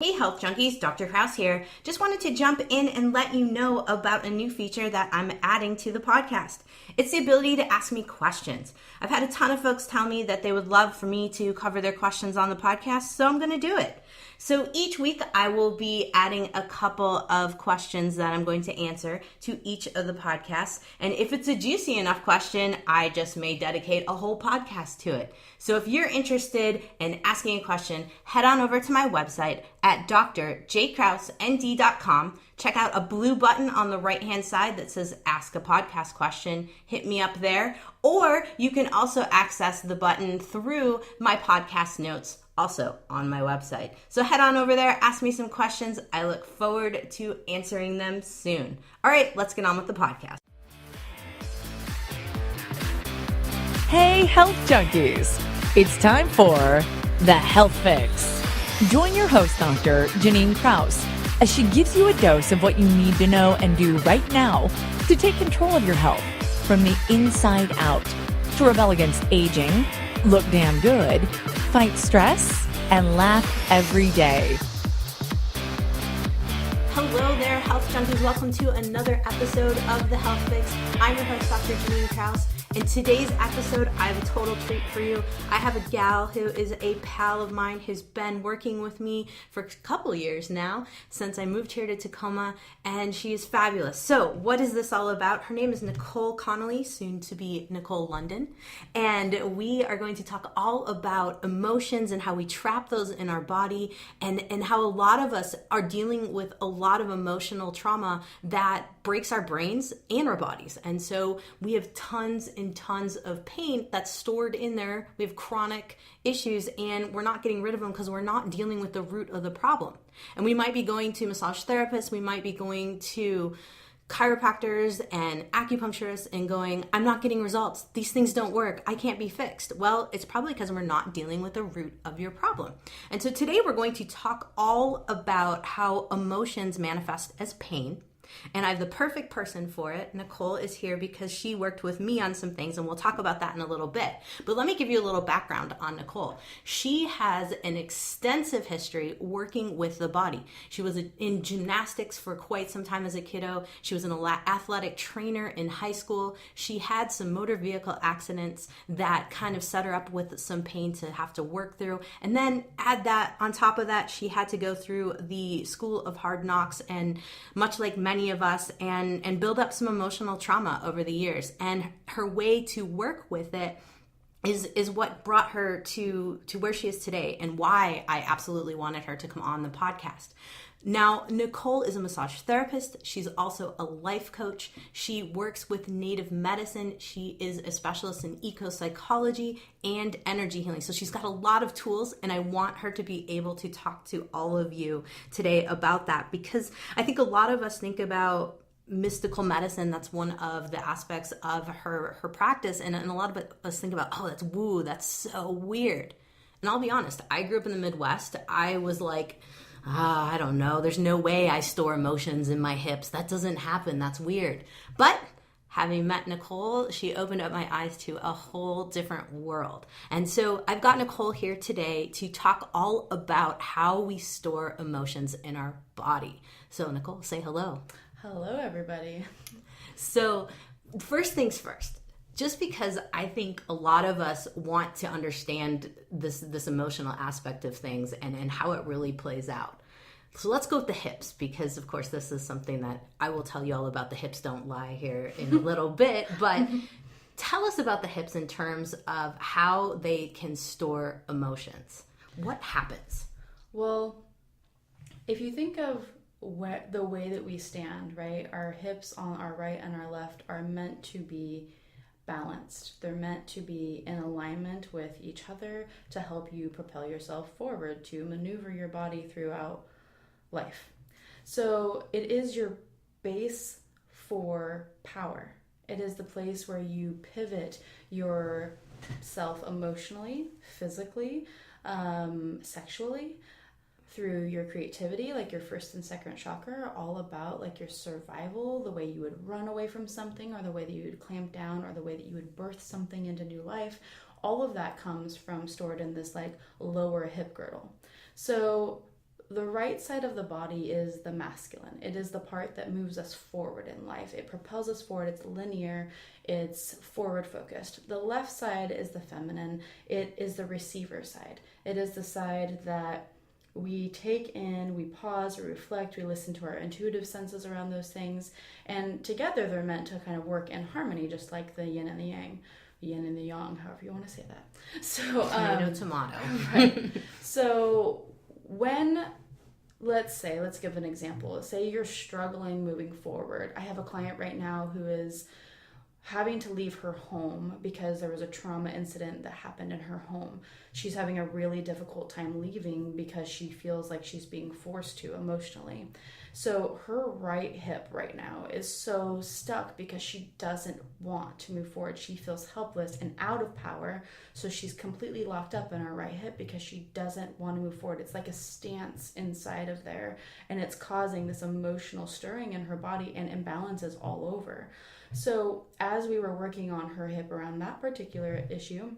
Hey Health Junkies, Dr. Krause here. Just wanted to jump in and let you know about a new feature that I'm adding to the podcast. It's the ability to ask me questions. I've had a ton of folks tell me that they would love for me to cover their questions on the podcast, so I'm going to do it. So each week I will be adding a couple of questions that I'm going to answer to each of the podcasts. And if it's a juicy enough question, I just may dedicate a whole podcast to it. So if you're interested in asking a question, head on over to my website at drjkrausend.com. Check out a blue button on the right-hand side that says Ask a Podcast Question. Hit me up there. Or you can also access the button through my podcast notes, also on my website. So head on over there, ask me some questions. I look forward to answering them soon. All right, let's get on with the podcast. Hey, Health Junkies! It's time for The Health Fix. Join your host, Dr. Janine Krause, as she gives you a dose of what you need to know and do right now to take control of your health from the inside out, to rebel against aging, look damn good, fight stress, and laugh every day. Hello there, Health Junkies. Welcome to another episode of The Health Fix. I'm your host, Dr. Janine Krause. In today's episode, I have a total treat for you. I have a gal who is a pal of mine who's been working with me for a couple years now since I moved here to Tacoma, and she is fabulous. So what is this all about? Her name is Nicole Connelly, soon to be Nicole London, and we are going to talk all about emotions and how we trap those in our body, and how a lot of us are dealing with a lot of emotional trauma that breaks our brains and our bodies. And so we have tons and tons of pain that's stored in there. We have chronic issues and we're not getting rid of them because we're not dealing with the root of the problem. And we might be going to massage therapists, we might be going to chiropractors and acupuncturists and going, I'm not getting results. These things don't work. I can't be fixed. Well, it's probably because we're not dealing with the root of your problem. And so today we're going to talk all about how emotions manifest as pain. And I have the perfect person for it. Nicole is here because she worked with me on some things, and we'll talk about that in a little bit. But let me give you a little background on Nicole. She has an extensive history working with the body. She was in gymnastics for quite some time as a kiddo. She was an athletic trainer in high school. She had some motor vehicle accidents that kind of set her up with some pain to have to work through. And then add that on top of that, she had to go through the school of hard knocks, and much like many of us, and build up some emotional trauma over the years. And her way to work with it is what brought her to where she is today, and why I absolutely wanted her to come on the podcast. Now, Nicole is a massage therapist. She's also a life coach. She works with native medicine. She is a specialist in eco-psychology and energy healing. So she's got a lot of tools, and I want her to be able to talk to all of you today about that, because I think a lot of us think about mystical medicine. That's one of the aspects of her practice. And a lot of us think about, oh, that's woo, that's so weird. And I'll be honest, I grew up in the Midwest. I was like, I don't know. There's no way I store emotions in my hips. That doesn't happen. That's weird. But having met Nicole, she opened up my eyes to a whole different world. And so I've got Nicole here today to talk all about how we store emotions in our body. So Nicole, say hello. Hello, everybody. So first things first. Just because I think a lot of us want to understand this emotional aspect of things and how it really plays out. So let's go with the hips, because of course this is something that I will tell you all about. The hips don't lie here in a little bit, but tell us about the hips in terms of how they can store emotions. What happens? Well, if you think of the way that we stand, right? Our hips on our right and our left are meant to be balanced. They're meant to be in alignment with each other to help you propel yourself forward, to maneuver your body throughout life. So it is your base for power. It is the place where you pivot yourself emotionally, physically, sexually, through your creativity. Like your first and second chakra are all about like your survival, the way you would run away from something, or the way that you would clamp down, or the way that you would birth something into new life. All of that comes from stored in this like lower hip girdle. So the right side of the body is the masculine. It is the part that moves us forward in life. It propels us forward. It's linear. It's forward focused. The left side is the feminine. It is the receiver side. It is the side that we take in, we pause, we reflect, we listen to our intuitive senses around those things. And together they're meant to kind of work in harmony, just like the yin and the yang. Yin and the yang, however you want to say that. So tomato. Right. So when, let's give an example. Say you're struggling moving forward. I have a client right now who is having to leave her home because there was a trauma incident that happened in her home. She's having a really difficult time leaving because she feels like she's being forced to emotionally. So her right hip right now is so stuck because she doesn't want to move forward. She feels helpless and out of power. So she's completely locked up in her right hip because she doesn't want to move forward. It's like a stance inside of there, and it's causing this emotional stirring in her body and imbalances all over. So as we were working on her hip around that particular issue,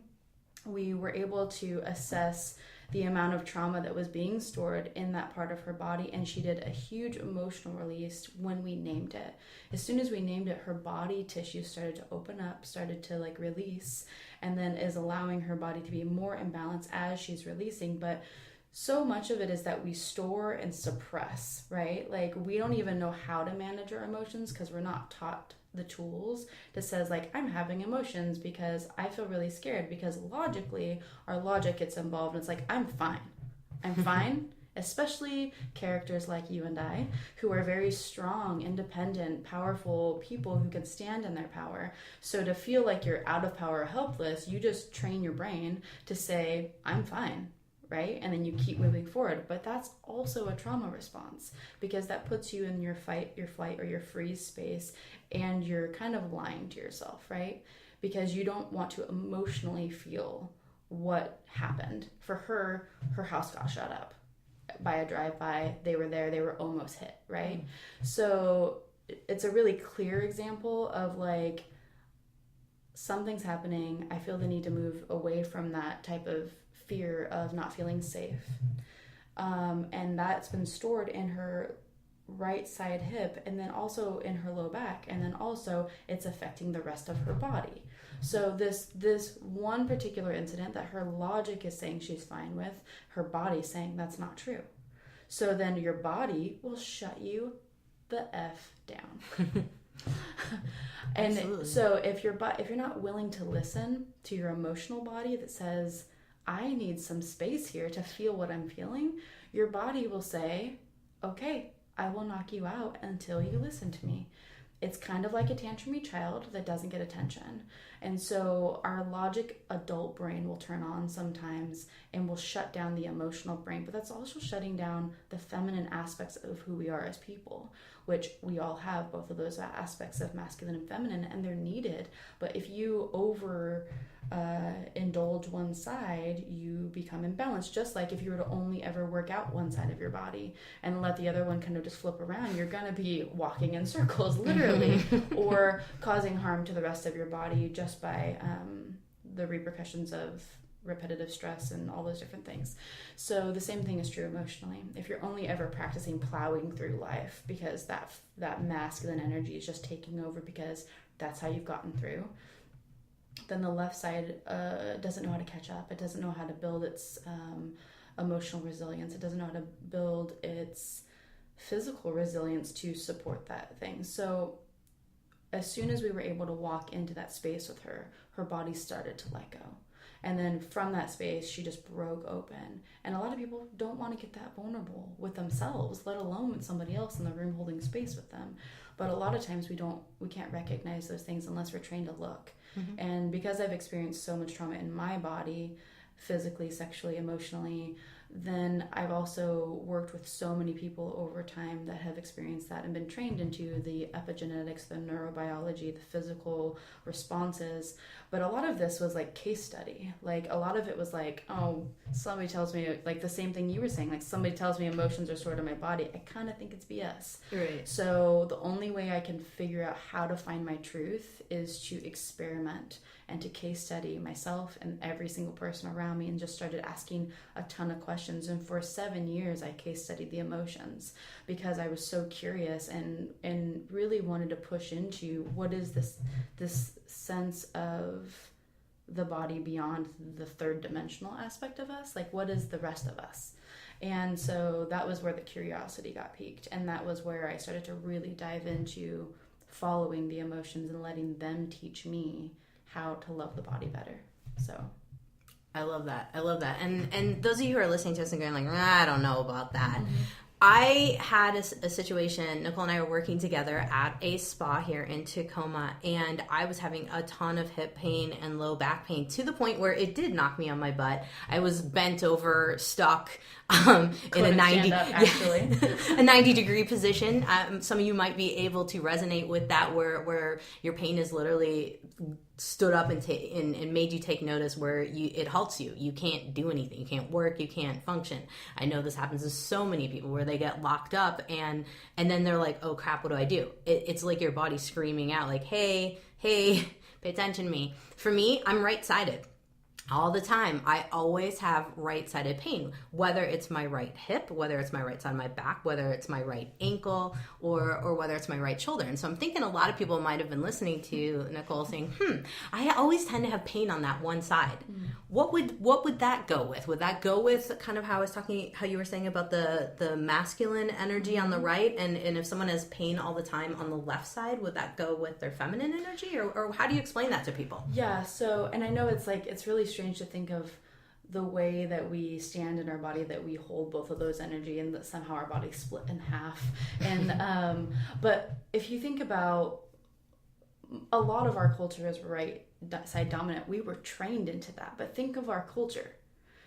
we were able to assess the amount of trauma that was being stored in that part of her body, and she did a huge emotional release when we named it. As soon as we named it, her body tissue started to open up, started to like release, and then is allowing her body to be more in balance as she's releasing. But so much of it is that we store and suppress, right? Like we don't even know how to manage our emotions because we're not taught the tools that says like, I'm having emotions because I feel really scared, because logically our logic gets involved and it's like, I'm fine. Especially characters like you and I, who are very strong, independent, powerful people who can stand in their power. So to feel like you're out of power or helpless, you just train your brain to say, I'm fine. Right? And then you keep moving forward. But that's also a trauma response, because that puts you in your fight, your flight, or your freeze space, and you're kind of lying to yourself, right? Because you don't want to emotionally feel what happened. For her, her house got shut up by a drive-by. They were there, they were almost hit, right? So it's a really clear example of like, something's happening. I feel the need to move away from that type of fear of not feeling safe. And that's been stored in her right side hip, and then also in her low back, and then also it's affecting the rest of her body. So this one particular incident that her logic is saying she's fine with, her body's saying that's not true. So then your body will shut you the F down. And Absolutely. so if you're not willing to listen to your emotional body that says, I need some space here to feel what I'm feeling, your body will say, okay, I will knock you out until you listen to me. It's kind of like a tantrumy child that doesn't get attention. And so our logic adult brain will turn on sometimes and will shut down the emotional brain, but that's also shutting down the feminine aspects of who we are as people, which we all have both of those aspects of masculine and feminine, and they're needed. But if you indulge one side, you become imbalanced. Just like if you were to only ever work out one side of your body and let the other one kind of just flip around, you're going to be walking in circles, literally, or causing harm to the rest of your body just by the repercussions of repetitive stress and all those different things. So the same thing is true emotionally. If you're only ever practicing plowing through life because that masculine energy is just taking over because that's how you've gotten through, then the left side doesn't know how to catch up. It doesn't know how to build its emotional resilience. It doesn't know how to build its physical resilience to support that thing. So as soon as we were able to walk into that space with her, her body started to let go. And then from that space, she just broke open. And a lot of people don't want to get that vulnerable with themselves, let alone with somebody else in the room holding space with them. But a lot of times we can't recognize those things unless we're trained to look. Mm-hmm. And because I've experienced so much trauma in my body, physically, sexually, emotionally, then I've also worked with so many people over time that have experienced that and been trained into the epigenetics, the neurobiology, the physical responses. But a lot of this was like case study. Like a lot of it was like, oh, somebody tells me, like the same thing you were saying, like somebody tells me emotions are stored in my body. I kind of think it's BS. Right. So the only way I can figure out how to find my truth is to experiment and to case study myself and every single person around me, and just started asking a ton of questions. And for 7 years, I case studied the emotions because I was so curious and really wanted to push into what is this sense of the body beyond the third dimensional aspect of us. Like, what is the rest of us? And so that was where the curiosity got piqued. And that was where I started to really dive into following the emotions and letting them teach me how to love the body better. So I love that. And those of you who are listening to us and going like, I don't know about that. I had a situation, Nicole and I were working together at a spa here in Tacoma, and I was having a ton of hip pain and low back pain to the point where it did knock me on my butt. I was bent over, stuck in a 90 degree position. Some of you might be able to resonate with that, where your pain is literally stood up and made you take notice, where it halts you. You can't do anything. You can't work. You can't function. I know this happens to so many people where they get locked up and then they're like, oh crap, what do I do? It's like your body screaming out like, hey, pay attention to me. For me, I'm right-sided. All the time. I always have right-sided pain, whether it's my right hip, whether it's my right side of my back, whether it's my right ankle, or whether it's my right shoulder. And so I'm thinking a lot of people might have been listening to Nicole saying, I always tend to have pain on that one side. What would that go with? Would that go with kind of how I was talking, how you were saying about the masculine energy on the right? And if someone has pain all the time on the left side, would that go with their feminine energy? Or how do you explain that to people? Yeah, so, and I know it's really strange to think of the way that we stand in our body, that we hold both of those energy, and that somehow our body's split in half. And but if you think about, a lot of our culture is right side dominant. We were trained into that. But think of our culture.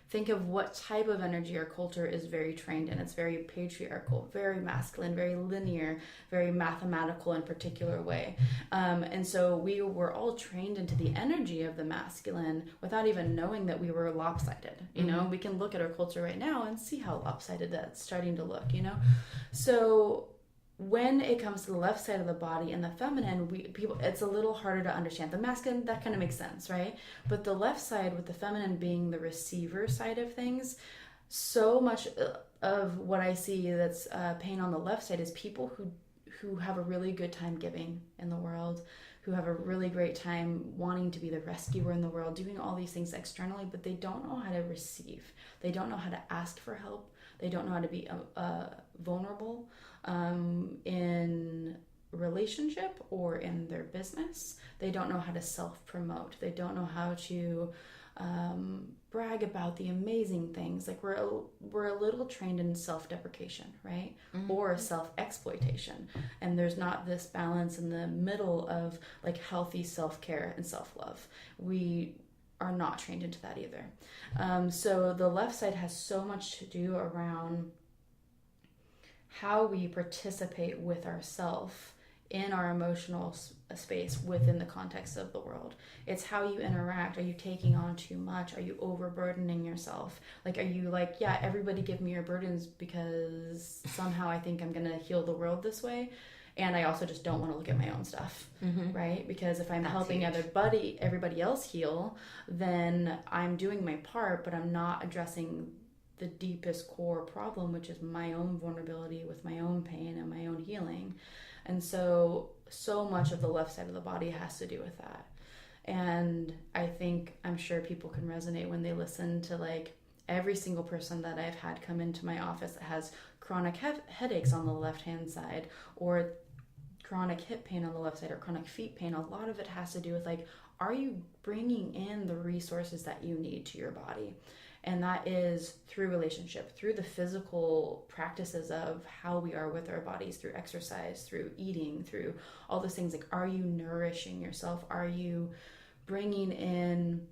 Think of what type of energy our culture is very trained in. It's very patriarchal, very masculine, very linear, very mathematical in a particular way. And so we were all trained into the energy of the masculine without even knowing that we were lopsided. You know, we can look at our culture right now and see how lopsided that's starting to look, you know? So when it comes to the left side of the body and the feminine, it's a little harder to understand. The masculine, that kind of makes sense, right? But the left side, with the feminine being the receiver side of things, so much of what I see that's pain on the left side is people who have a really good time giving in the world, who have a really great time wanting to be the rescuer in the world, doing all these things externally, but they don't know how to receive. They don't know how to ask for help. They don't know how to be vulnerable in relationship or in their business. They don't know how to self-promote. They don't know how to brag about the amazing things. Like we're a little trained in self-deprecation, right? Or self-exploitation. And there's not this balance in the middle of like healthy self-care and self-love. We are not trained into that either. So the left side has so much to do around how we participate with ourselves in our emotional space within the context of the world. It's how you interact. Are you taking on too much? Are you overburdening yourself? Like, are you like, yeah, everybody give me your burdens because somehow I think I'm going to heal the world this way. And I also just don't want to look at my own stuff, right? Because if I'm helping everybody else heal, then I'm doing my part, but I'm not addressing the deepest core problem, which is my own vulnerability with my own pain and my own healing. And so much of the left side of the body has to do with that. And I'm sure people can resonate when they listen to like every single person that I've had come into my office that has chronic headaches on the left-hand side, or chronic hip pain on the left side, or chronic feet pain. A lot of it has to do with like, are you bringing in the resources that you need to your body? And that is through relationship, through the physical practices of how we are with our bodies, through exercise, through eating, through all those things. Like, are you nourishing yourself? Are you bringing in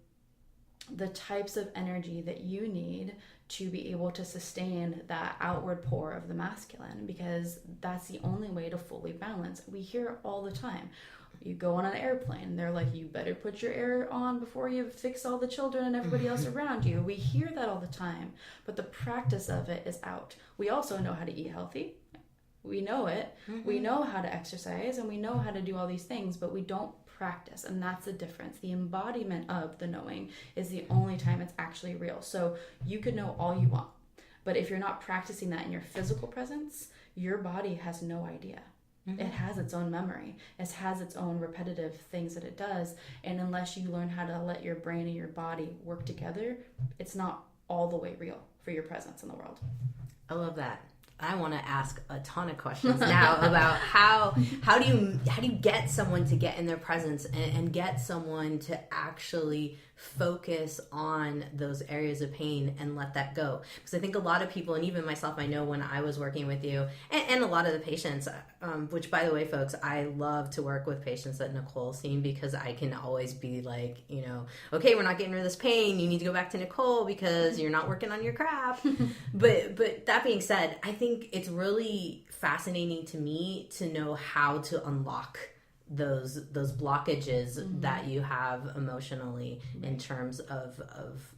the types of energy that you need to be able to sustain that outward pour of the masculine? Because that's the only way to fully balance. We hear it all the time. You go on an airplane, they're like, you better put your air on before you fix all the children and everybody else around you. We hear that all the time, but the practice of it is out. We also know how to eat healthy. We know it. We know how to exercise, and we know how to do all these things, but we don't practice, and that's the difference. The embodiment of the knowing is the only time it's actually real. So you could know all you want, but if you're not practicing that in your physical presence, your body has no idea. It has its own memory. It has its own repetitive things that it does. And unless you learn how to let your brain and your body work together, it's not all the way real for your presence in the world. I love that. I want to ask a ton of questions now about how do you get someone to get in their presence and get someone to actually focus on those areas of pain and let that go. Because I think a lot of people, and even myself, I know when I was working with you and a lot of the patients, which by the way, folks, I love to work with patients that Nicole's seen, because I can always be like, okay, we're not getting rid of this pain. You need to go back to Nicole because you're not working on your crap. But that being said, I think it's really fascinating to me to know how to unlock those blockages that you have emotionally in terms of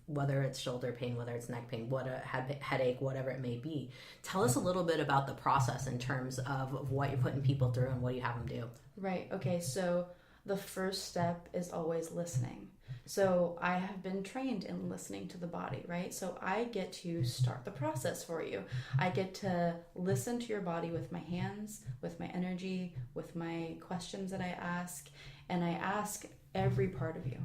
whether it's shoulder pain, whether it's neck pain, what a headache, whatever it may be. Tell us a little bit about the process in terms of what you're putting people through and what you have them do. Right. Okay. So the first step is always listening. So I have been trained in listening to the body, right? So I get to start the process for you. I get to listen to your body with my hands, with my energy, with my questions that I ask. And I ask every part of you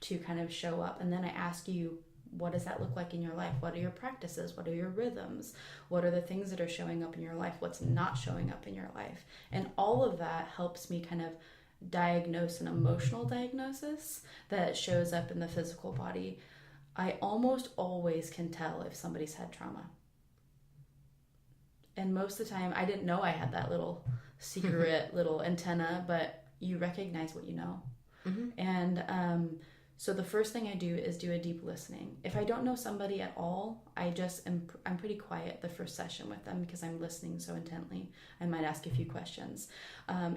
to kind of show up. And then I ask you, what does that look like in your life? What are your practices? What are your rhythms? What are the things that are showing up in your life? What's not showing up in your life? And all of that helps me kind of diagnose an emotional diagnosis that shows up in the physical body. I almost always can tell if somebody's had trauma. And most of the time, I didn't know I had that little secret little antenna, but you recognize what you know. And so the first thing I do is do a deep listening. If I don't know somebody at all, I'm pretty quiet the first session with them because I'm listening so intently. I might ask a few questions.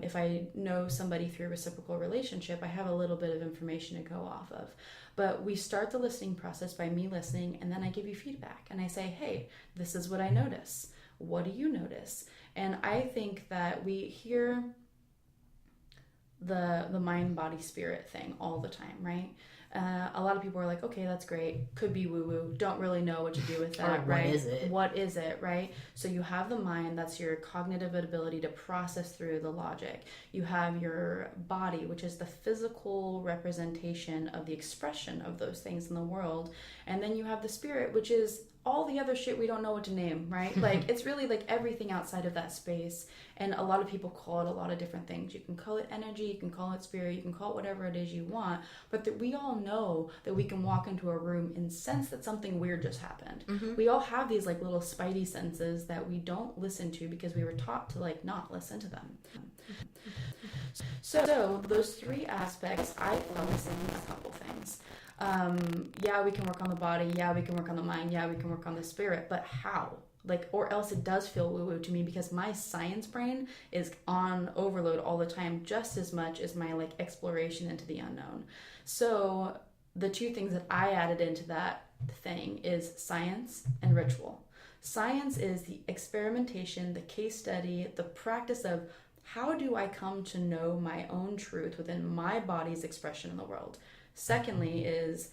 If I know somebody through a reciprocal relationship, I have a little bit of information to go off of. But we start the listening process by me listening, and then I give you feedback. And I say, hey, this is what I notice. What do you notice? And I think that we hear the mind, body, spirit thing all the time, right? A lot of people are like, okay, that's great. Could be woo-woo. Don't really know what to do with that, right? What is it, right? So you have the mind, that's your cognitive ability to process through the logic. You have your body, which is the physical representation of the expression of those things in the world. And then you have the spirit, which is all the other shit we don't know what to name, right? Like, it's really like everything outside of that space. And a lot of people call it a lot of different things. You can call it energy, you can call it spirit, you can call it whatever it is you want. But that we all know that we can walk into a room and sense that something weird just happened. We all have these like little spidey senses that we don't listen to because we were taught to like not listen to them. So those three aspects, I focus in a couple things. Yeah, we can work on the body. Yeah, we can work on the mind. Yeah, we can work on the spirit. But how? Like, or else it does feel woo-woo to me because my science brain is on overload all the time, just as much as my like exploration into the unknown. So the two things that I added into that thing is science and ritual. Science is the experimentation, the case study, the practice of how do I come to know my own truth within my body's expression in the world. Secondly is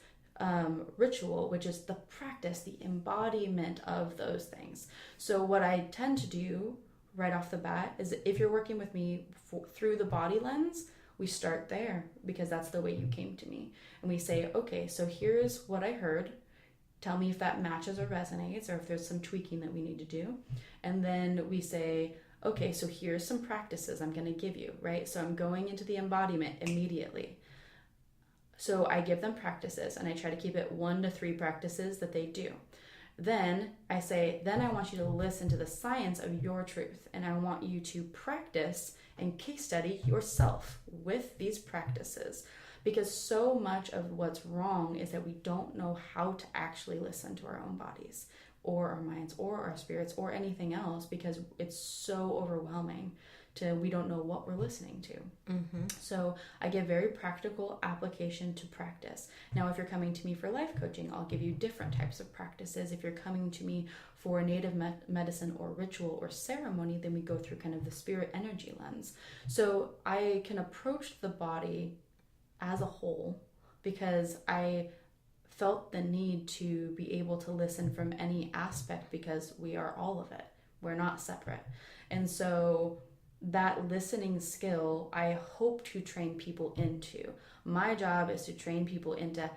ritual, which is the practice, the embodiment of those things. So what I tend to do right off the bat is if you're working with me through the body lens, we start there because that's the way you came to me. And we say, okay, so here's what I heard. Tell me if that matches or resonates or if there's some tweaking that we need to do. And then we say, okay, so here's some practices I'm going to give you, right? So I'm going into the embodiment immediately. So I give them practices and I try to keep it 1 to 3 practices that they do. Then I say, then I want you to listen to the science of your truth. And I want you to practice and case study yourself with these practices. Because so much of what's wrong is that we don't know how to actually listen to our own bodies. or our minds or our spirits or anything else, because it's so overwhelming to we don't know what we're listening to. So I give very practical application to practice. Now, if you're coming to me for life coaching, I'll give you different types of practices. If you're coming to me for native medicine or ritual or ceremony, then we go through kind of the spirit energy lens. So I can approach the body as a whole because I felt the need to be able to listen from any aspect, because we are all of it. We're not separate. And so that listening skill, I hope to train people into. My job is to train people into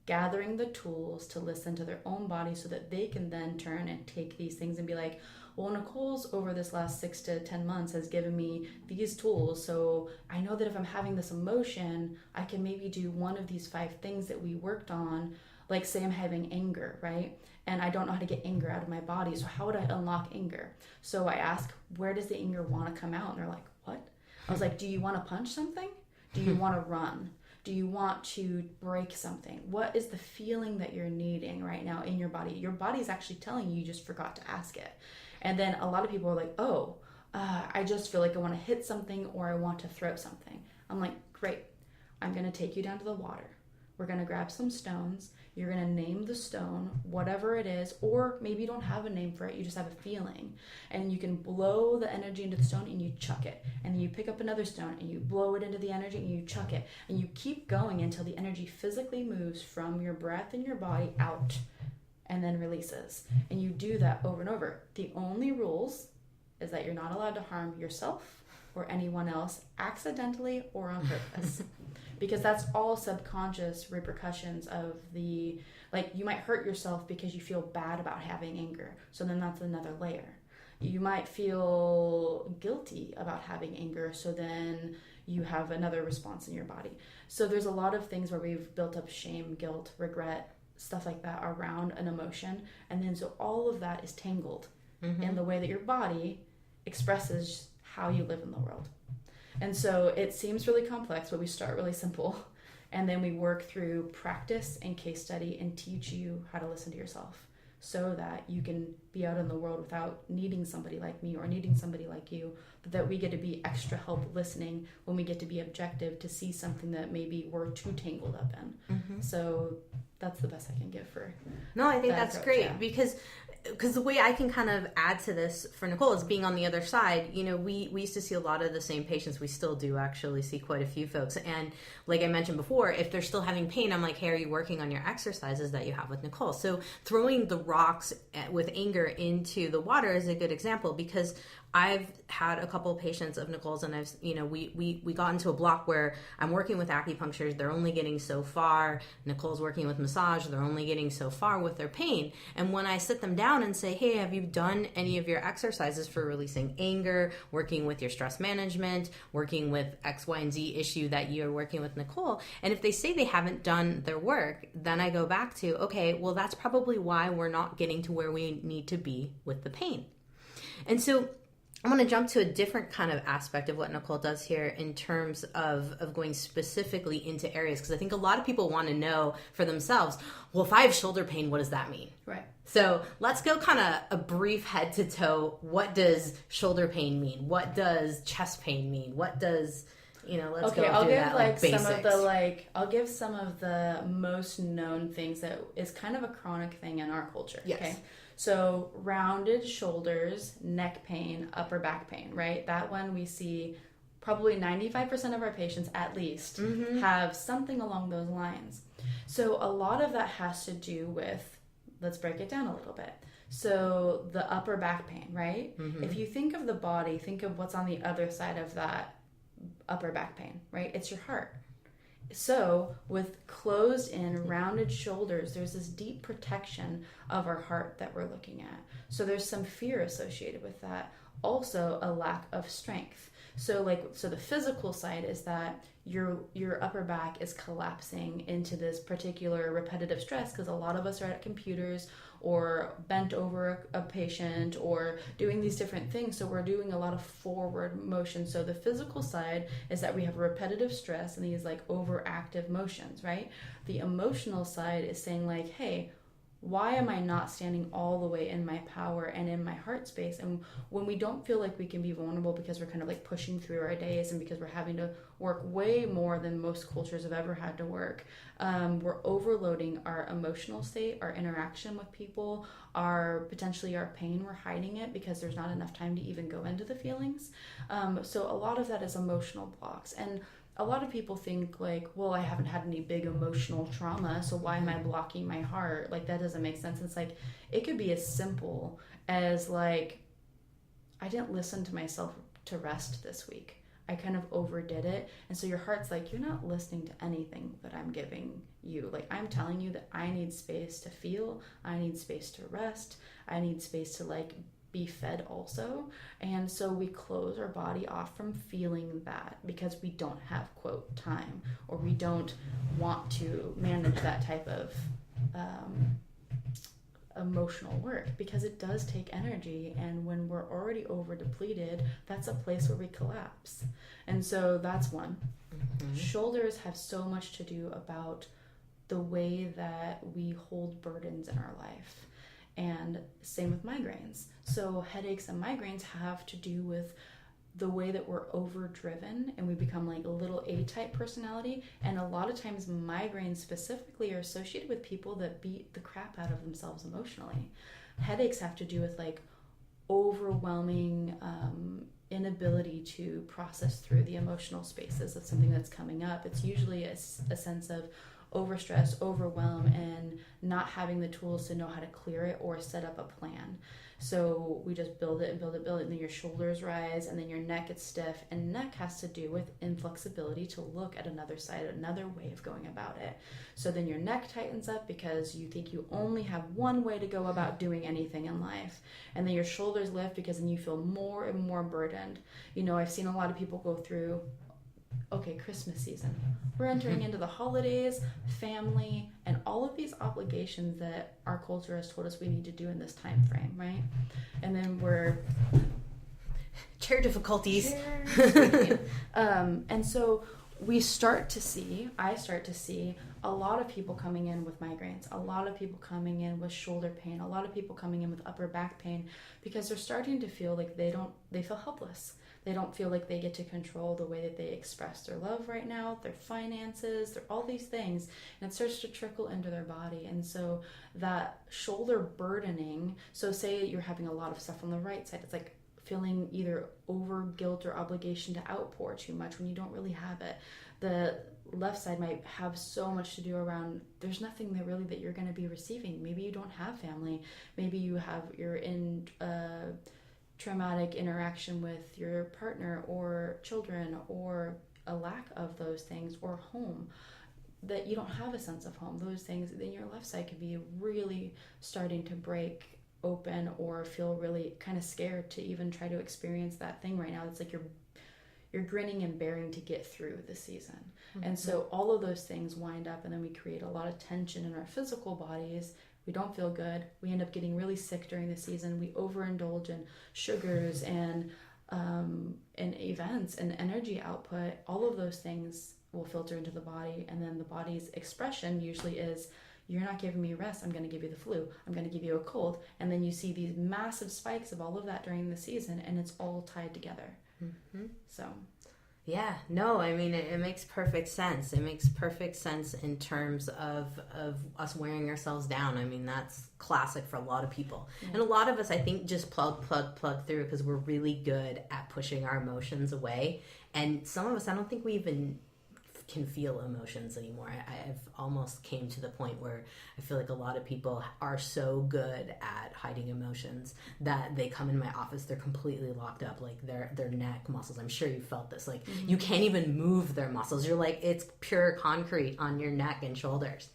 gathering the tools to listen to their own body so that they can then turn and take these things and be like, well, Nicole's over this last 6 to 10 months has given me these tools. So I know that if I'm having this emotion, I can maybe do one of these 5 things that we worked on. Like, say I'm having anger, right? And I don't know how to get anger out of my body. So how would I unlock anger? So I ask, where does the anger want to come out? And they're like, what? I was like, do you want to punch something? Do you want to run? Do you want to break something? What is the feeling that you're needing right now in your body? Your body is actually telling you, you just forgot to ask it. And then a lot of people are like, I just feel like I want to hit something or I want to throw something. I'm like, great. I'm going to take you down to the water. We're going to grab some stones. You're going to name the stone, whatever it is, or maybe you don't have a name for it. You just have a feeling. And you can blow the energy into the stone and you chuck it. And then you pick up another stone and you blow it into the energy and you chuck it. And you keep going until the energy physically moves from your breath in your body out and then releases. And you do that over and over. The only rules is that you're not allowed to harm yourself or anyone else accidentally or on purpose. Because that's all subconscious repercussions of the, like, you might hurt yourself because you feel bad about having anger. So then that's another layer. You might feel guilty about having anger. So then you have another response in your body. So there's a lot of things where we've built up shame, guilt, regret, stuff like that around an emotion. And then so all of that is tangled in the way that your body expresses how you live in the world. And so it seems really complex, but we start really simple. And then we work through practice and case study and teach you how to listen to yourself so that you can be out in the world without needing somebody like me or needing somebody like you, but that we get to be extra help listening when we get to be objective to see something that maybe we're too tangled up in. So that's the best I can give for No, I think that's approach, great yeah. because the way I can kind of add to this for Nicole is being on the other side. You know, we used to see a lot of the same patients. We still do actually see quite a few folks. And like I mentioned before, if they're still having pain, I'm like, hey, are you working on your exercises that you have with Nicole? So throwing the rocks with anger into the water is a good example, because I've had a couple of patients of Nicole's, and I've, you know, we got into a block where I'm working with acupunctures. They're only getting so far. Nicole's working with massage. They're only getting so far with their pain. And when I sit them down and say, hey, have you done any of your exercises for releasing anger, working with your stress management, working with X, Y, and Z issue that you're working with Nicole? And if they say they haven't done their work, then I go back to, okay, well, that's probably why we're not getting to where we need to be with the pain. And so I want to jump to a different kind of aspect of what Nicole does here in terms of going specifically into areas, because I think a lot of people want to know for themselves, well, if I have shoulder pain, what does that mean? Right. So let's go kind of a brief head to toe. What does shoulder pain mean? What does chest pain mean? What does, you know, let's go I'll through give that, like basics. I'll give some of the most known things that is kind of a chronic thing in our culture. Yes. Okay. So rounded shoulders, neck pain, upper back pain, right? That one we see probably 95% of our patients at least have something along those lines. So a lot of that has to do with, let's break it down a little bit. So the upper back pain, right? If you think of the body, think of what's on the other side of that upper back pain, right? It's your heart. So with closed in rounded shoulders, there's this deep protection of our heart that we're looking at. So there's some fear associated with that. Also a lack of strength. So the physical side is that your upper back is collapsing into this particular repetitive stress, because a lot of us are at computers or bent over a patient or doing these different things. So we're doing a lot of forward motion. So the physical side is that we have repetitive stress and these like overactive motions, right? The emotional side is saying like, hey, why am I not standing all the way in my power and in my heart space? And when we don't feel like we can be vulnerable because we're kind of like pushing through our days and because we're having to work way more than most cultures have ever had to work, we're overloading our emotional state, our interaction with people, potentially our pain. We're hiding it because there's not enough time to even go into the feelings. So a lot of that is emotional blocks. And a lot of people think like, well, I haven't had any big emotional trauma, so why am I blocking my heart? Like, that doesn't make sense. It's like, it could be as simple as like, I didn't listen to myself to rest this week. I kind of overdid it. And so your heart's like, you're not listening to anything that I'm giving you. Like, I'm telling you that I need space to feel, I need space to rest, I need space to like be fed also. And so we close our body off from feeling that because we don't have quote time, or we don't want to manage that type of emotional work, because it does take energy, and when we're already over depleted, that's a place where we collapse. And so that's one. Shoulders have so much to do about the way that we hold burdens in our life. And same with migraines. So headaches and migraines have to do with the way that we're overdriven and we become like a little A-type personality. And a lot of times migraines specifically are associated with people that beat the crap out of themselves emotionally. Headaches have to do with like overwhelming inability to process through the emotional spaces of something that's coming up. It's usually a sense of overstress, overwhelm, and not having the tools to know how to clear it or set up a plan. So we just build it and build it, and then your shoulders rise, and then your neck gets stiff. And neck has to do with inflexibility to look at another side, another way of going about it. So then your neck tightens up because you think you only have one way to go about doing anything in life. And then your shoulders lift because then you feel more and more burdened. You know, I've seen a lot of people go through, okay, Christmas season. We're entering into the holidays, family, and all of these obligations that our culture has told us we need to do in this time frame, right? And then we're chair difficulties. And so I start to see a lot of people coming in with migraines, a lot of people coming in with shoulder pain, a lot of people coming in with upper back pain, because they're starting to feel like they feel helpless. They don't feel like they get to control the way that they express their love right now, their finances, all these things, and it starts to trickle into their body. And so that shoulder burdening, so say you're having a lot of stuff on the right side, it's like feeling either over guilt or obligation to outpour too much when you don't really have it. The left side might have so much to do around, there's nothing that really that you're going to be receiving. Maybe you don't have family. Maybe you're in traumatic interaction with your partner or children, or a lack of those things, or home, that you don't have a sense of home. Those things, then your left side could be really starting to break open or feel really kind of scared to even try to experience that thing right now. It's like you're grinning and bearing to get through the season. Mm-hmm. And so all of those things wind up, and then we create a lot of tension in our physical bodies. We don't feel good. We end up getting really sick during the season. We overindulge in sugars and events and energy output. All of those things will filter into the body, and then the body's expression usually is, you're not giving me rest, I'm going to give you the flu, I'm going to give you a cold. And then you see these massive spikes of all of that during the season, and it's all tied together. Mm-hmm. So yeah, no, I mean, it makes perfect sense. It makes perfect sense in terms of us wearing ourselves down. I mean, that's classic for a lot of people. Mm-hmm. And a lot of us, I think, just plug through because we're really good at pushing our emotions away. And some of us, I don't think we even can feel emotions anymore. I've almost came to the point where I feel like a lot of people are so good at hiding emotions that they come in my office, they're completely locked up, like their neck muscles. I'm sure you felt this, like you can't even move their muscles. You're like, it's pure concrete on your neck and shoulders.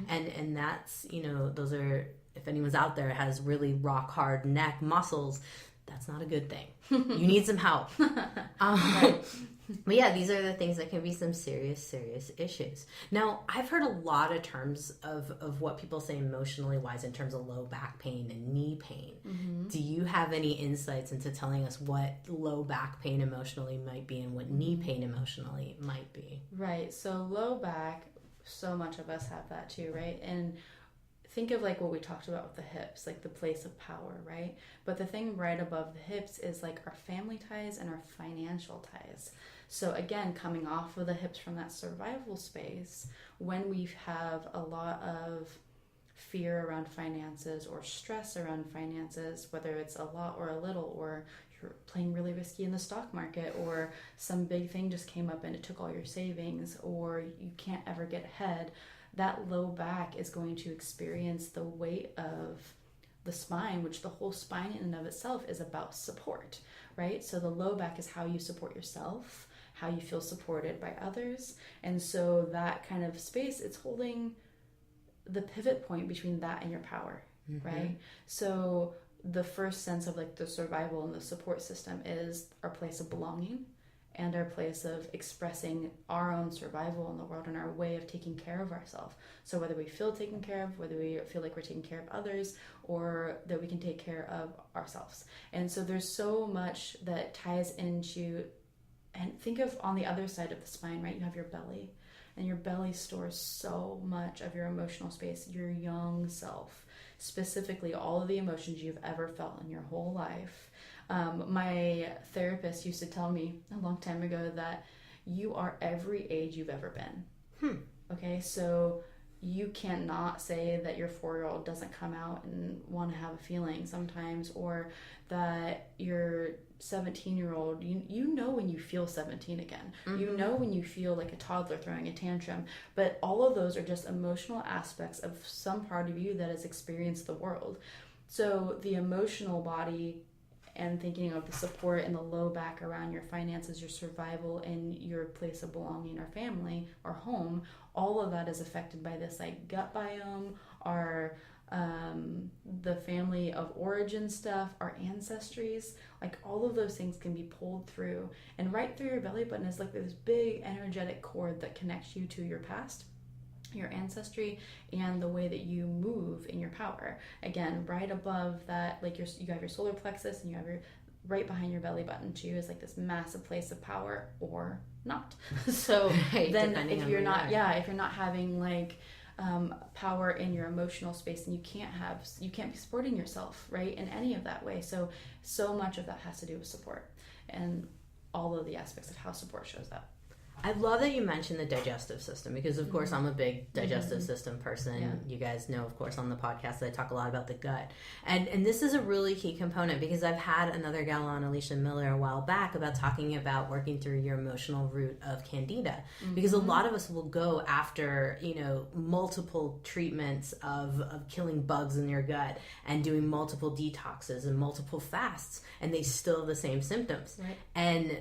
And that's, you know, those are, if anyone's out there has really rock hard neck muscles, that's not a good thing. You need some help. Right. But yeah, these are the things that can be some serious issues. Now, I've heard a lot of terms of what people say emotionally wise in terms of low back pain and knee pain. Mm-hmm. Do you have any insights into telling us what low back pain emotionally might be and what knee pain emotionally might be? Right. So low back, so much of us have that too, right? And think of like what we talked about with the hips, like the place of power, right? But the thing right above the hips is like our family ties and our financial ties. So again, coming off of the hips from that survival space, when we have a lot of fear around finances or stress around finances, whether it's a lot or a little, or you're playing really risky in the stock market, or some big thing just came up and it took all your savings, or you can't ever get ahead, that low back is going to experience the weight of the spine, which the whole spine in and of itself is about support, right? So the low back is how you support yourself, how you feel supported by others. And so that kind of space, it's holding the pivot point between that and your power, right? So the first sense of like the survival and the support system is our place of belonging and our place of expressing our own survival in the world and our way of taking care of ourselves. So whether we feel taken care of, whether we feel like we're taking care of others, or that we can take care of ourselves. And so there's so much that ties into, and think of on the other side of the spine, right? You have your belly, and your belly stores so much of your emotional space, your young self, specifically all of the emotions you've ever felt in your whole life. My therapist used to tell me a long time ago that you are every age you've ever been. Okay, so you cannot say that your 4-year-old doesn't come out and want to have a feeling sometimes, or that your 17-year-old, you know when you feel 17 again. You know when you feel like a toddler throwing a tantrum. But all of those are just emotional aspects of some part of you that has experienced the world. So the emotional body, and thinking of the support and the low back around your finances, your survival, and your place of belonging, or family, or home, all of that is affected by this like gut biome, our the family of origin stuff, our ancestries, like all of those things can be pulled through. And right through your belly button is like this big energetic cord that connects you to your past, your ancestry, and the way that you move in your power. Again, right above that, like you have your solar plexus, and you have your right behind your belly button too is like this massive place of power, or not. So right, then if you're not, if you're not having like power in your emotional space, and you can't be supporting yourself, right, in any of that way. So much of that has to do with support and all of the aspects of how support shows up. I love that you mentioned the digestive system, because of course I'm a big digestive system person. Yeah. You guys know, of course, on the podcast that I talk a lot about the gut. And this is a really key component, because I've had another gal on, Alicia Miller, a while back about talking about working through your emotional root of candida. Because a lot of us will go after, multiple treatments of killing bugs in your gut and doing multiple detoxes and multiple fasts, and they still have the same symptoms. Right. And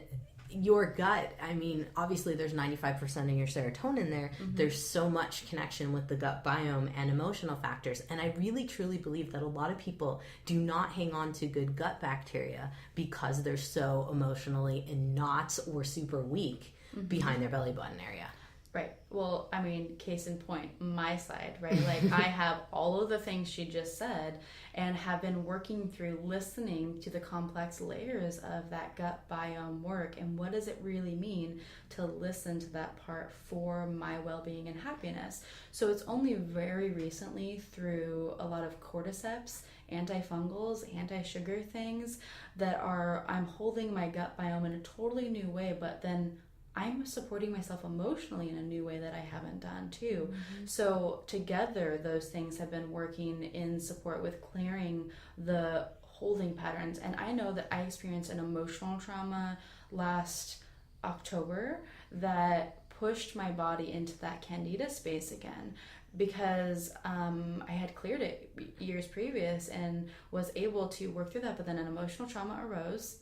your gut, I mean, obviously there's 95% of your serotonin there. There's so much connection with the gut biome and emotional factors. And I really truly believe that a lot of people do not hang on to good gut bacteria because they're so emotionally in knots or super weak behind their belly button area. Right. Well, I mean, case in point, my side, right? Like I have all of the things she just said, and have been working through listening to the complex layers of that gut biome work, and what does it really mean to listen to that part for my well-being and happiness. So it's only very recently, through a lot of cordyceps, antifungals, anti-sugar things, that I'm holding my gut biome in a totally new way, but then I'm supporting myself emotionally in a new way that I haven't done too. So together, those things have been working in support with clearing the holding patterns. And I know that I experienced an emotional trauma last October that pushed my body into that candida space again, because I had cleared it years previous and was able to work through that, but then an emotional trauma arose.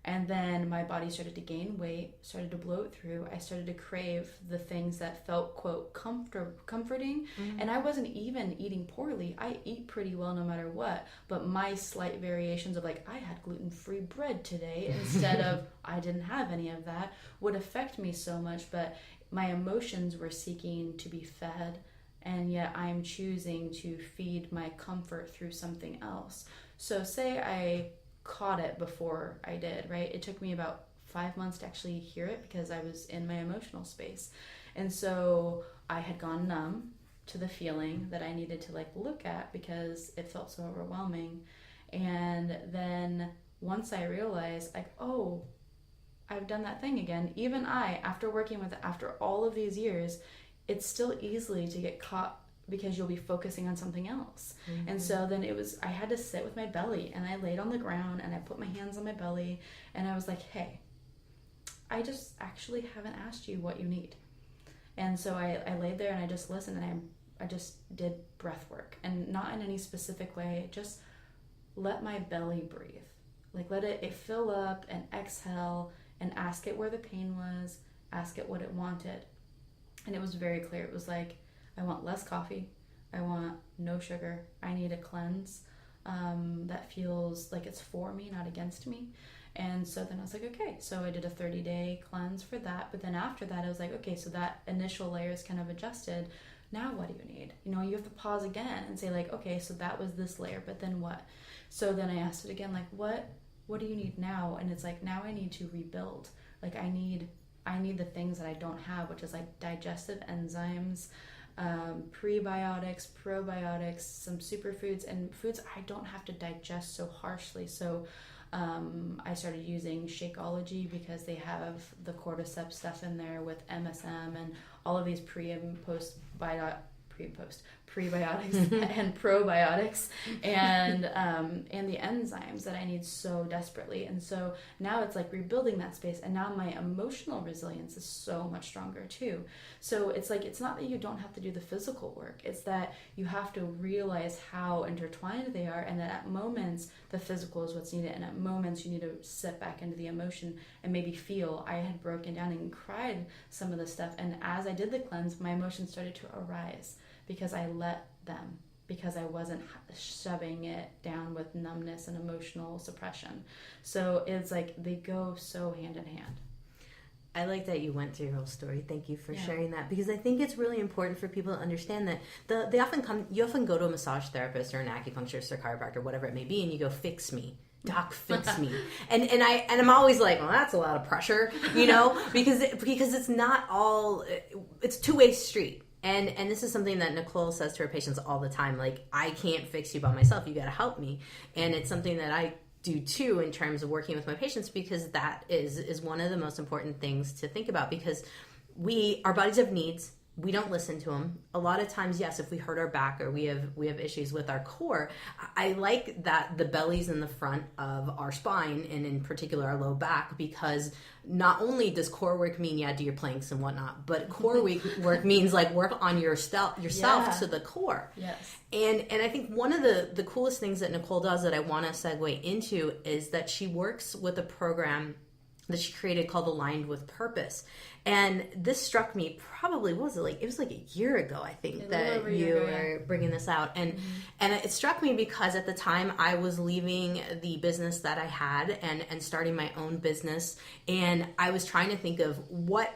And then my body started to gain weight, started to bloat through. I started to crave the things that felt, quote, comforting. And I wasn't even eating poorly. I eat pretty well no matter what. But my slight variations of like, I had gluten-free bread today instead of I didn't have any of that, would affect me so much. But my emotions were seeking to be fed. And yet I'm choosing to feed my comfort through something else. So say I caught it before I did, right? It took me about 5 months to actually hear it, because I was in my emotional space. And so I had gone numb, to the feeling that I needed to like look at because it felt so overwhelming. And then once I realized like, oh, I've done that thing again. Even I, after working with it, after all of these years, it's still easily to get caught because you'll be focusing on something else. Mm-hmm. And so then I had to sit with my belly, and I laid on the ground and I put my hands on my belly and I was like, hey, I just actually haven't asked you what you need. And so I laid there and I just listened, and I just did breath work, and not in any specific way, just let my belly breathe. Like let it fill up and exhale, and ask it where the pain was, ask it what it wanted. And it was very clear. It was like, I want less coffee. I want no sugar. I need a cleanse that feels like it's for me, not against me. And so then I was like, okay, so I did a 30-day cleanse for that. But then after that, I was like, okay, so that initial layer is kind of adjusted. Now what do you need? You know, you have to pause again and say like, okay, so that was this layer, but then what? So then I asked it again, like, what do you need now? And it's like, now I need to rebuild. Like I need the things that I don't have, which is like digestive enzymes, prebiotics, probiotics, some superfoods, and foods I don't have to digest so harshly. So I started using Shakeology because they have the cordyceps stuff in there with MSM and all of these pre and post prebiotics and probiotics and the enzymes that I need so desperately. And so now it's like rebuilding that space, and now my emotional resilience is so much stronger too. So it's like, it's not that you don't have to do the physical work, it's that you have to realize how intertwined they are, and that at moments the physical is what's needed, and at moments you need to sit back into the emotion and maybe feel. I had broken down and cried some of the stuff, and as I did the cleanse, my emotions started to arise because I let them, because I wasn't shoving it down with numbness and emotional suppression. So it's like they go so hand in hand. I like that you went through your whole story. Thank you for sharing that, because I think it's really important for people to understand that you often go to a massage therapist or an acupuncturist or chiropractor, whatever it may be, and you go, fix me. Doc, fix me. And I'm always like, well, that's a lot of pressure, you know, because it's not all, it's two-way street. And this is something that Nicole says to her patients all the time, like, I can't fix you by myself. You got to help me. And it's something that I do too in terms of working with my patients, because that is one of the most important things to think about, because our bodies have needs. We don't listen to them. A lot of times, yes, if we hurt our back or we have issues with our core, I like that the belly's in the front of our spine, and in particular our low back, because not only does core work mean, do your planks and whatnot, but core work means like work on yourself to the core. Yes. And I think one of the coolest things that Nicole does that I want to segue into is that she works with a program that she created called Aligned with Purpose. And this struck me probably, it was like a year ago, I think, that you were bringing this out. And it struck me because at the time I was leaving the business that I had and starting my own business. And I was trying to think of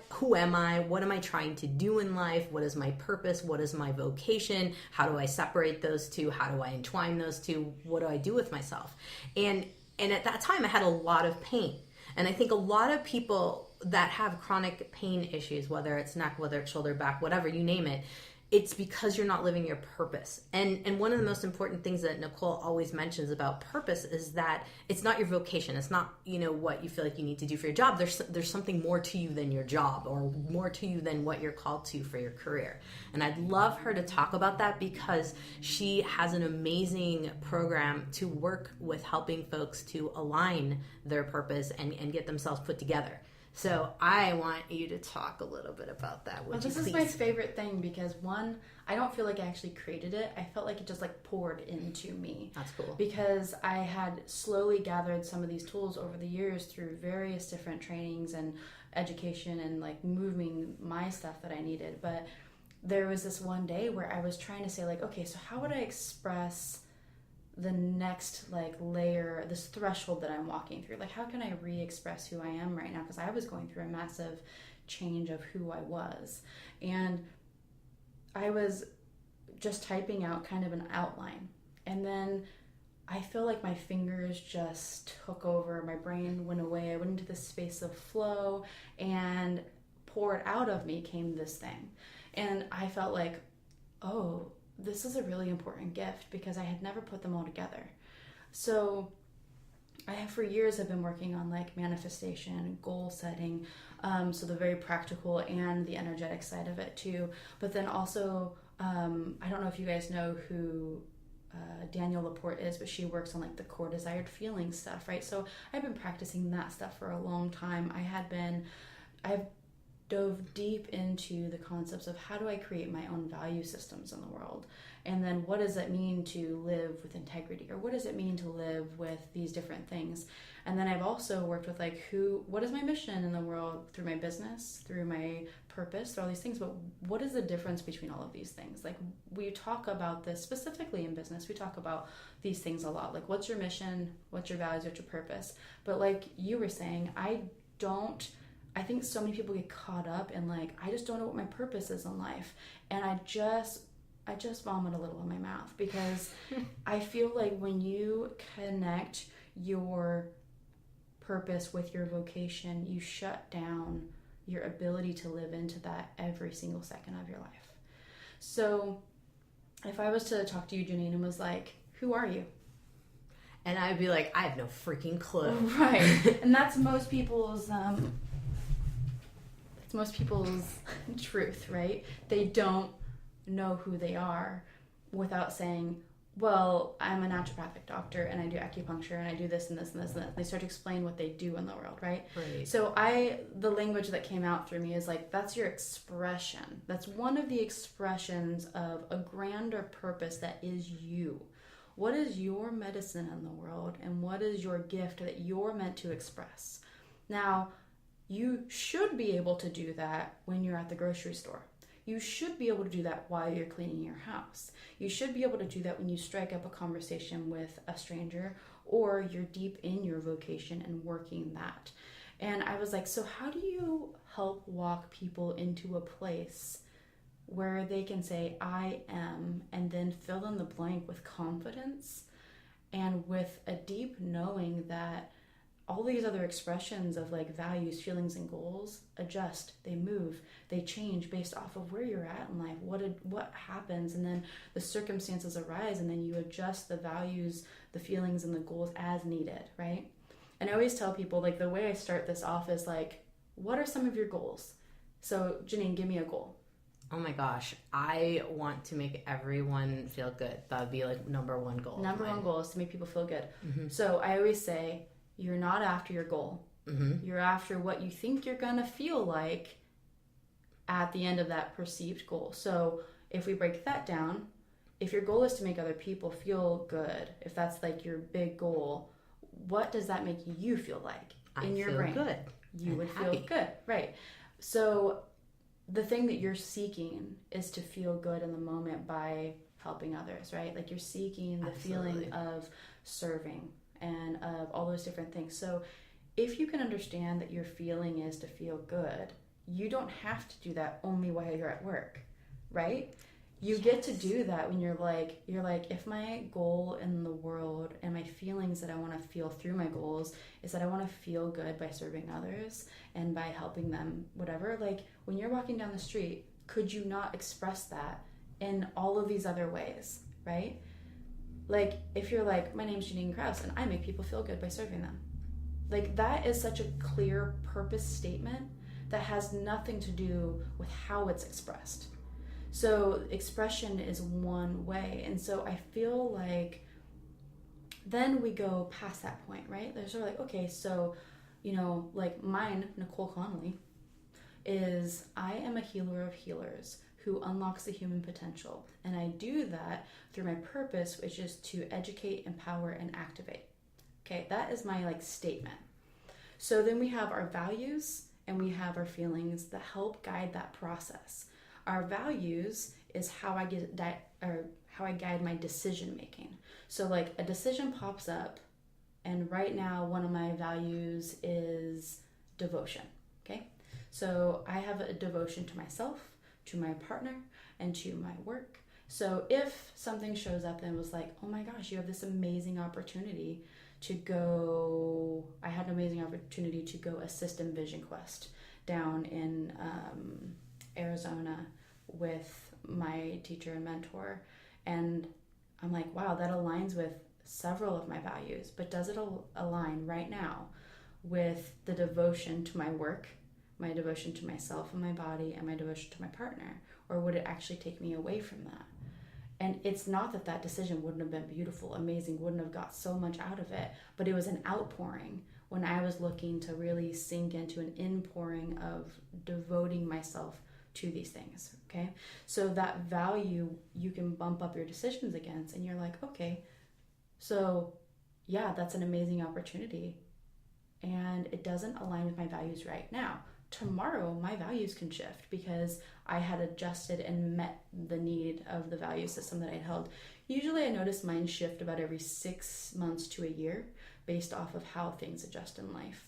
who am I? What am I trying to do in life? What is my purpose? What is my vocation? How do I separate those two? How do I entwine those two? What do I do with myself? And at that time I had a lot of pain. And I think a lot of people that have chronic pain issues, whether it's neck, whether it's shoulder, back, whatever, you name it, it's because you're not living your purpose. And one of the most important things that Nicole always mentions about purpose is that it's not your vocation. It's not, what you feel like you need to do for your job. There's something more to you than your job, or more to you than what you're called to for your career. And I'd love her to talk about that, because she has an amazing program to work with helping folks to align their purpose and get themselves put together. So I want you to talk a little bit about that. This is my favorite thing, because one, I don't feel like I actually created it. I felt like it just like poured into me. That's cool. Because I had slowly gathered some of these tools over the years through various different trainings and education and like moving my stuff that I needed. But there was this one day where I was trying to say like, okay, so how would I express the next like layer, this threshold that I'm walking through? Like, how can I re-express who I am right now? Because I was going through a massive change of who I was. And I was just typing out kind of an outline. And then I feel like my fingers just took over. My brain went away. I went into this space of flow, and poured out of me came this thing. And I felt like oh, this is a really important gift, because I had never put them all together. So I have for years I've been working on like manifestation, goal setting, so the very practical and the energetic side of it too. But then also, I don't know if you guys know who Danielle Laporte is, but she works on like the core desired feeling stuff, right? So I've been practicing that stuff for a long time. I've dove deep into the concepts of how do I create my own value systems in the world, and then what does it mean to live with integrity, or what does it mean to live with these different things. And then I've also worked with like what is my mission in the world through my business, through my purpose, through all these things, but what is the difference between all of these things? Like, we talk about this specifically in business, we talk about these things a lot, like what's your mission, what's your values, what's your purpose. But like you were saying, I think so many people get caught up in like, I just don't know what my purpose is in life. And I just vomit a little in my mouth, because I feel like when you connect your purpose with your vocation, you shut down your ability to live into that every single second of your life. So if I was to talk to you, Janine, and was like, who are you? And I'd be like, I have no freaking clue. Right. And that's most people's truth, right? They don't know who they are without saying, well, I'm a naturopathic doctor and I do acupuncture and I do this and this and this and that. They start to explain what they do in the world, right? Right. So the language that came out through me is like, that's your expression. That's one of the expressions of a grander purpose that is you. What is your medicine in the world, and what is your gift that you're meant to express? Now, you should be able to do that when you're at the grocery store. You should be able to do that while you're cleaning your house. You should be able to do that when you strike up a conversation with a stranger, or you're deep in your vocation and working that. And I was like, so how do you help walk people into a place where they can say, I am, and then fill in the blank with confidence and with a deep knowing that all these other expressions of like values, feelings, and goals adjust, they move, they change based off of where you're at in life, what happens, and then the circumstances arise, and then you adjust the values, the feelings, and the goals as needed, right? And I always tell people, like, the way I start this off is like, what are some of your goals? So Janine, give me a goal. Oh my gosh, I want to make everyone feel good. That would be like number one goal. Number one goal is to make people feel good. Mm-hmm. So I always say, you're not after your goal. Mm-hmm. You're after what you think you're gonna feel like at the end of that perceived goal. So if we break that down, if your goal is to make other people feel good, if that's like your big goal, what does that make you feel like in your brain? Good. You would feel good, right? So the thing that you're seeking is to feel good in the moment by helping others, right? Like, you're seeking the feeling of serving and of all those different things. So if you can understand that your feeling is to feel good, you don't have to do that only while you're at work, right? You get to do that when you're like, if my goal in the world and my feelings that I want to feel through my goals is that I want to feel good by serving others and by helping them, whatever, like, when you're walking down the street, could you not express that in all of these other ways, right? Like, if you're like, my name's Janine Krause and I make people feel good by serving them. Like, that is such a clear purpose statement that has nothing to do with how it's expressed. So expression is one way. And so I feel like then we go past that point, right? There's sort of like, okay, so, like mine, Nicole Connolly, is I am a healer of healers who unlocks the human potential. And I do that through my purpose, which is to educate, empower, and activate. Okay, that is my statement. So then we have our values and we have our feelings that help guide that process. Our values is how I guide my decision making. So like a decision pops up, and right now one of my values is devotion. Okay, so I have a devotion to myself, to my partner, and to my work. So if something shows up and was like, oh my gosh, you have this amazing opportunity to go, I had an amazing opportunity to go assist in Vision Quest down in Arizona with my teacher and mentor. And I'm like, wow, that aligns with several of my values, but does it align right now with the devotion to my work, my devotion to myself and my body, and my devotion to my partner? Or would it actually take me away from that? And it's not that that decision wouldn't have been beautiful, amazing, wouldn't have got so much out of it, but it was an outpouring when I was looking to really sink into an inpouring of devoting myself to these things, okay? So that value you can bump up your decisions against, and you're like, okay, so yeah, that's an amazing opportunity, and it doesn't align with my values right now. Tomorrow, my values can shift because I had adjusted and met the need of the value system that I held. Usually I notice mine shift about every 6 months to a year based off of how things adjust in life.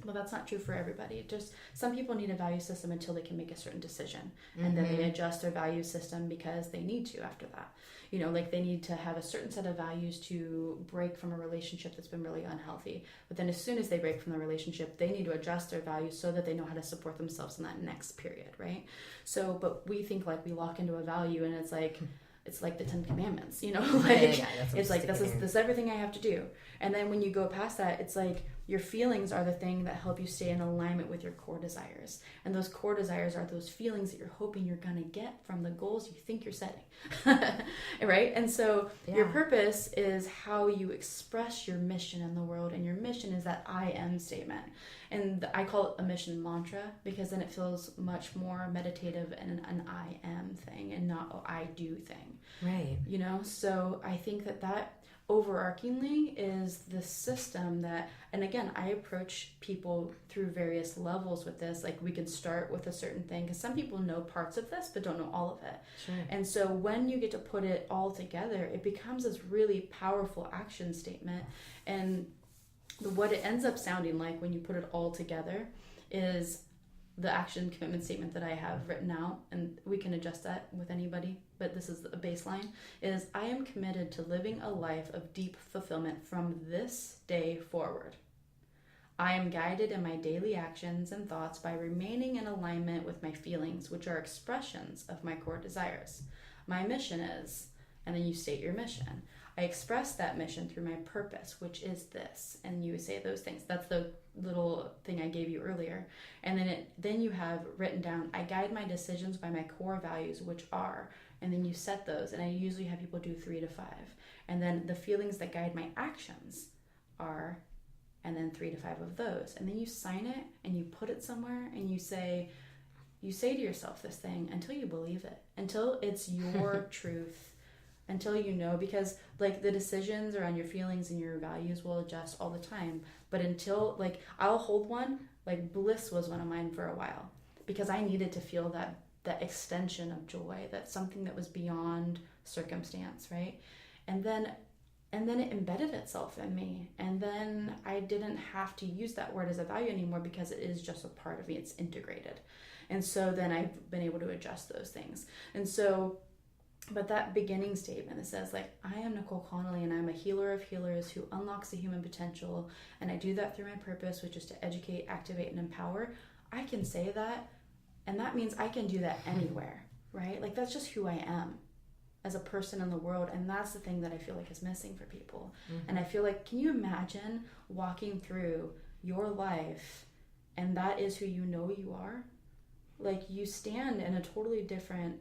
But that's not true for everybody. Just some people need a value system until they can make a certain decision. And then they adjust their value system because they need to after that. You know, like they need to have a certain set of values to break from a relationship that's been really unhealthy. But then as soon as they break from the relationship, they need to adjust their values so that they know how to support themselves in that next period, right? So, but we think like we lock into a value and it's like the 10 Commandments, you know, like it's like this is everything I have to do. And then when you go past that, it's like your feelings are the thing that help you stay in alignment with your core desires. And those core desires are those feelings that you're hoping you're going to get from the goals you think you're setting. Right? And so your purpose is how you express your mission in the world. And your mission is that I am statement. And I call it a mission mantra because then it feels much more meditative and an I am thing and not an I do thing. Right. You know, so I think that overarchingly is the system that, and again, I approach people through various levels with this. Like we can start with a certain thing because some people know parts of this but don't know all of it. Sure. And so when you get to put it all together, it becomes this really powerful action statement. And what it ends up sounding like when you put it all together is the action commitment statement that I have written out, and we can adjust that with anybody, but this is a baseline, is I am committed to living a life of deep fulfillment from this day forward. I am guided in my daily actions and thoughts by remaining in alignment with my feelings, which are expressions of my core desires. My mission is, and then you state your mission. I express that mission through my purpose, which is this, and you say those things. That's the little thing I gave you earlier. And then you have written down, I guide my decisions by my core values, which are, and then you set those. And I usually have people do 3 to 5. And then the feelings that guide my actions are, and then 3 to 5 of those. And then you sign it and you put it somewhere and you say to yourself this thing until you believe it, until it's your truth. Until you know, because like the decisions around your feelings and your values will adjust all the time. But until, like, I'll hold one, like bliss was one of mine for a while because I needed to feel that extension of joy, that something that was beyond circumstance, right? And then it embedded itself in me. And then I didn't have to use that word as a value anymore because it is just a part of me. It's integrated. And so then I've been able to adjust those things. And so, but that beginning statement that says like, I am Nicole Connelly and I'm a healer of healers who unlocks the human potential. And I do that through my purpose, which is to educate, activate, and empower. I can say that. And that means I can do that anywhere, right? Like that's just who I am as a person in the world. And that's the thing that I feel like is missing for people. Mm-hmm. And I feel like, can you imagine walking through your life and that is who you know you are? Like you stand in a totally different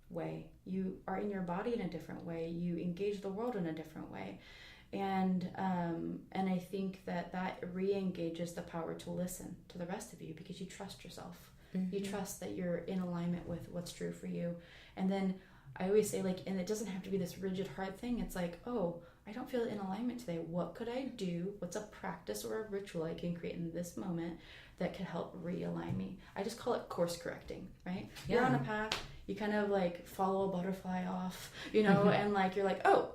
way. You are in your body in a different way. You engage the world in a different way. And I think that re-engages the power to listen to the rest of you because you trust yourself. Mm-hmm. You trust that you're in alignment with what's true for you. And then I always say like, and it doesn't have to be this rigid, hard thing. It's like, oh, I don't feel in alignment today. What could I do? What's a practice or a ritual I can create in this moment that could help realign me? I just call it course correcting, right? Yeah. You're on a path. You kind of like follow a butterfly off, you know, and like you're like, oh,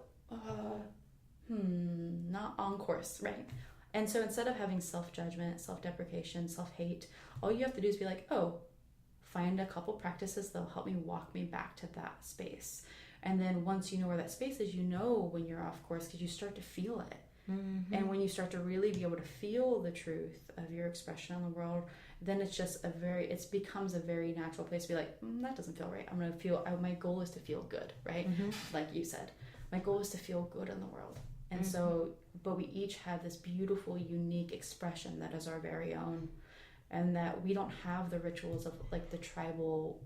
not on course, right? And so instead of having self-judgment, self-deprecation, self-hate, all you have to do is be like, oh, find a couple practices that'll help me walk me back to that space. And then once you know where that space is, you know when you're off course because you start to feel it. And when you start to really be able to feel the truth of your expression in the world, then it's just it becomes a very natural place to be like, that doesn't feel right. I'm going to feel, my goal is to feel good, right? Like you said, my goal is to feel good in the world. And so, but we each have this beautiful, unique expression that is our very own. And that we don't have the rituals of like the tribal,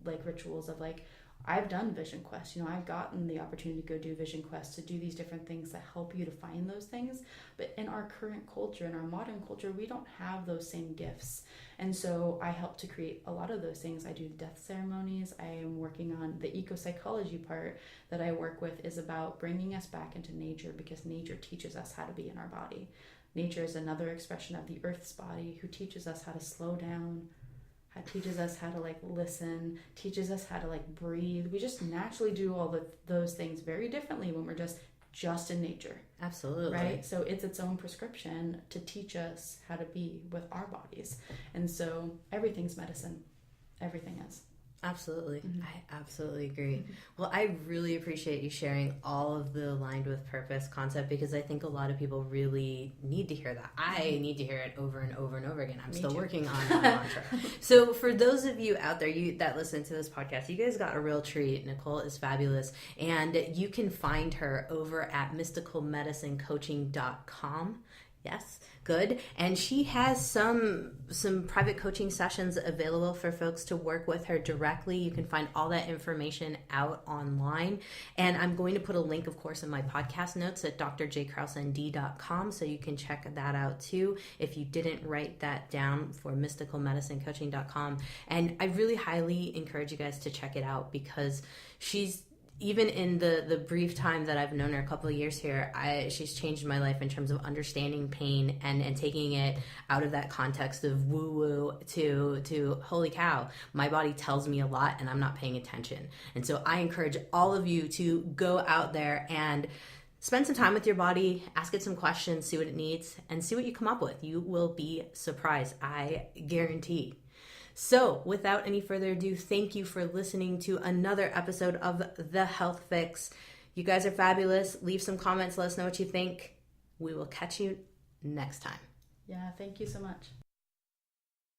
like rituals of like, I've done Vision Quest, I've gotten the opportunity to go do Vision Quest, to do these different things that help you to find those things. But in our current culture, in our modern culture, we don't have those same gifts. And so I help to create a lot of those things. I do death ceremonies. I am working on the eco-psychology part that I work with is about bringing us back into nature, because nature teaches us how to be in our body. Nature is another expression of the earth's body, who teaches us how to slow down, teaches us how to like listen, teaches us how to like breathe. We just naturally do all those things very differently when we're just in nature. Absolutely. Right? So it's its own prescription to teach us how to be with our bodies. And so everything's medicine. Everything is. Absolutely. I absolutely agree. Well, I really appreciate you sharing all of the aligned with purpose concept, because I think a lot of people really need to hear that. I need to hear it over and over and over again. I'm still working on my mantra. So for those of you out there that listen to this podcast, you guys got a real treat. Nicole is fabulous. And you can find her over at mysticalmedicinecoaching.com. Yes, good. And she has some private coaching sessions available for folks to work with her directly. You can find all that information out online. And I'm going to put a link, of course, in my podcast notes at drjkrausend.com, so you can check that out too if you didn't write that down, for mysticalmedicinecoaching.com. And I really highly encourage you guys to check it out, because she's, even in the brief time that I've known her, a couple of years here, she's changed my life in terms of understanding pain and taking it out of that context of woo-woo to holy cow, my body tells me a lot and I'm not paying attention. And so I encourage all of you to go out there and spend some time with your body, ask it some questions, see what it needs, and see what you come up with. You will be surprised, I guarantee. So without any further ado, thank you for listening to another episode of The Health Fix. You guys are fabulous. Leave some comments. Let us know what you think. We will catch you next time. Yeah, thank you so much.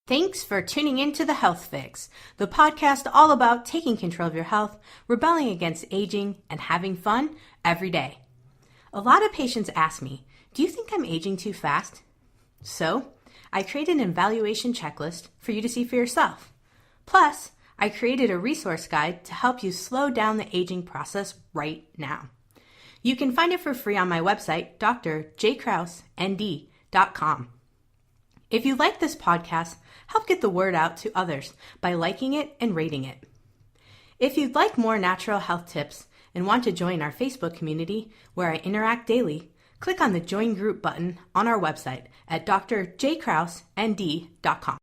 Thanks for tuning in to The Health Fix, the podcast all about taking control of your health, rebelling against aging, and having fun every day. A lot of patients ask me, do you think I'm aging too fast? So I created an evaluation checklist for you to see for yourself. Plus, I created a resource guide to help you slow down the aging process right now. You can find it for free on my website, drjkrausend.com. If you like this podcast, help get the word out to others by liking it and rating it. If you'd like more natural health tips and want to join our Facebook community where I interact daily, click on the Join Group button on our website at drjkrausend.com.